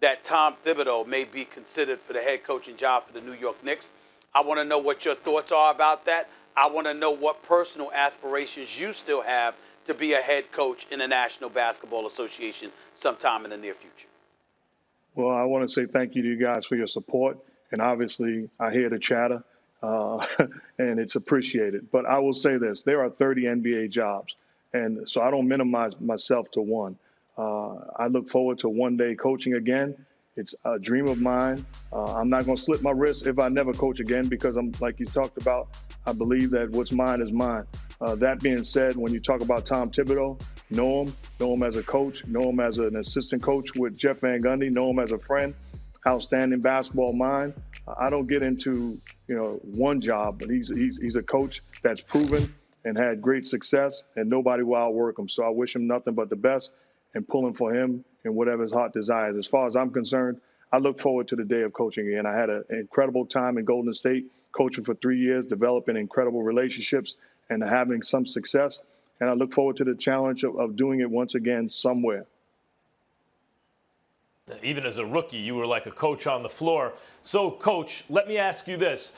that Tom Thibodeau may be considered for the head coaching job for the New York Knicks. I want to know what your thoughts are about that. I want to know what personal aspirations you still have to be a head coach in the National Basketball Association sometime in the near future. Well, I want to say thank you to you guys for your support. And obviously, I hear the chatter, and it's appreciated. But I will say this. There are 30 NBA jobs, and so I don't minimize myself to one. I look forward to one day coaching again. It's a dream of mine. I'm not going to slip my wrist if I never coach again because I'm, like you talked about, I believe that what's mine is mine. That being said, when you talk about Tom Thibodeau, know him as a coach, know him as an assistant coach with Jeff Van Gundy, know him as a friend, outstanding basketball mind. I don't get into, one job, but he's a coach that's proven and had great success, and nobody will outwork him. So I wish him nothing but the best and pulling for him and whatever his heart desires. As far as I'm concerned, I look forward to the day of coaching again. I had an incredible time in Golden State, coaching for 3 years, developing incredible relationships and having some success. And I look forward to the challenge of doing it once again somewhere. Even as a rookie, you were like a coach on the floor. So, Coach, let me ask you this.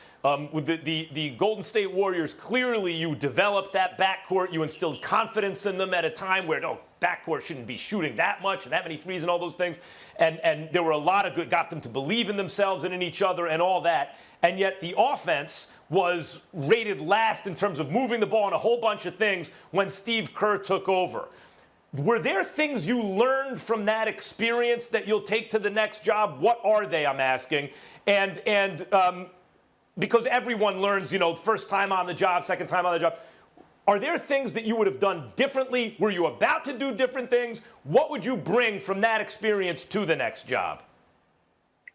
With the Golden State Warriors, clearly you developed that backcourt. You instilled confidence in them at a time where, backcourt shouldn't be shooting that much and that many threes and all those things. And there were a lot of good, got them to believe in themselves and in each other and all that. And yet the offense was rated last in terms of moving the ball and a whole bunch of things when Steve Kerr took over. Were there things you learned from that experience that you'll take to the next job? What are they, I'm asking? And because everyone learns, first time on the job, second time on the job. Are there things that you would have done differently? Were you about to do different things? What would you bring from that experience to the next job?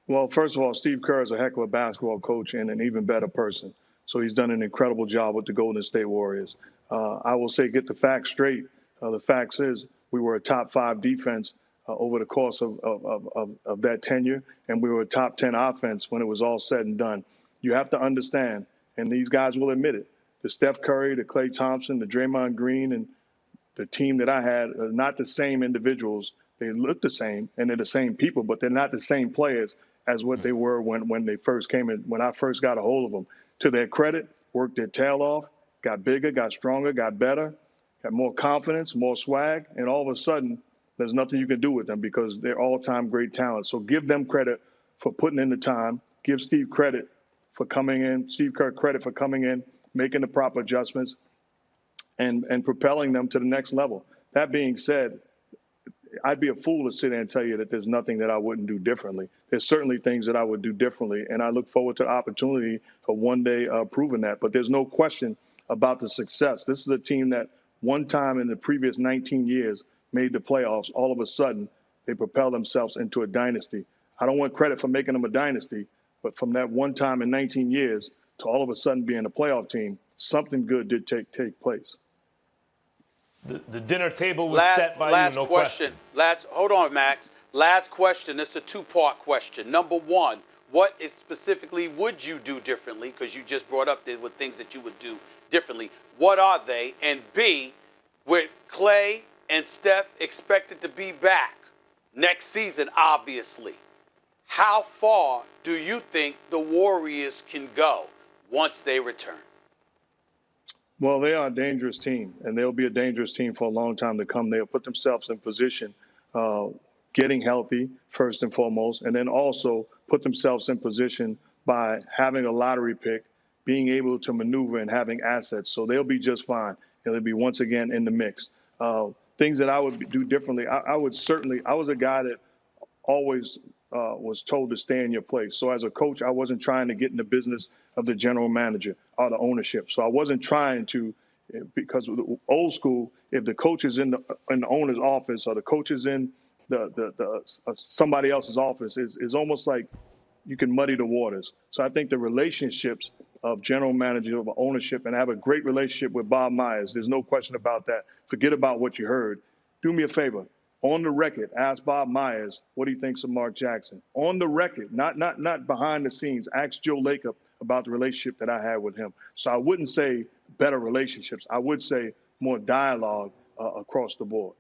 Well, first of all, Steve Kerr is a heck of a basketball coach and an even better person. So he's done an incredible job with the Golden State Warriors. I will say, get the facts straight. The facts is we were a top 5 defense over the course of that tenure, and we were a top 10 offense when it was all said and done. You have to understand, and these guys will admit it, the Steph Curry, the Klay Thompson, the Draymond Green, and the team that I had are not the same individuals. They look the same, and they're the same people, but they're not the same players as what they were when they first came in, when I first got a hold of them. To their credit, worked their tail off, got bigger, got stronger, got better, got more confidence, more swag, and all of a sudden, there's nothing you can do with them because they're all-time great talent. So give them credit for putting in the time. Give Steve credit for coming in, Steve Kerr credit for coming in, making the proper adjustments, and propelling them to the next level. That being said, I'd be a fool to sit there and tell you that there's nothing that I wouldn't do differently. There's certainly things that I would do differently, and I look forward to the opportunity of one day proving that. But there's no question about the success. This is a team that one time in the previous 19 years made the playoffs. All of a sudden, they propelled themselves into a dynasty. I don't want credit for making them a dynasty, but from that one time in 19 years to all of a sudden being a playoff team, something good did take place. The dinner table was set by you, no question. Hold on, Max. Last question. It's a 2-part question. Number one, what specifically would you do differently? Because you just brought up there with things that you would do differently. What are they? And B, with Klay and Steph expected to be back next season, obviously, how far do you think the Warriors can go once they return? Well, they are a dangerous team, and they'll be a dangerous team for a long time to come. They'll put themselves in position, getting healthy first and foremost, and then also put themselves in position by having a lottery pick, being able to maneuver and having assets. So they'll be just fine, and they'll be once again in the mix. Things that I would do differently, I was a guy that always was told to stay in your place. So as a coach, I wasn't trying to get in the business of the general manager or the ownership. So I wasn't trying to, because with the old school, if the coach is in the owner's office or the coach is in the somebody else's office, is almost like you can muddy the waters. So I think the relationships of general manager, of ownership, and I have a great relationship with Bob Myers. There's no question about that. Forget about what you heard. Do me a favor. On the record, ask Bob Myers what he thinks of Mark Jackson. On the record, not behind the scenes. Ask Joe Lacob about the relationship that I had with him. So I wouldn't say better relationships. I would say more dialogue across the board.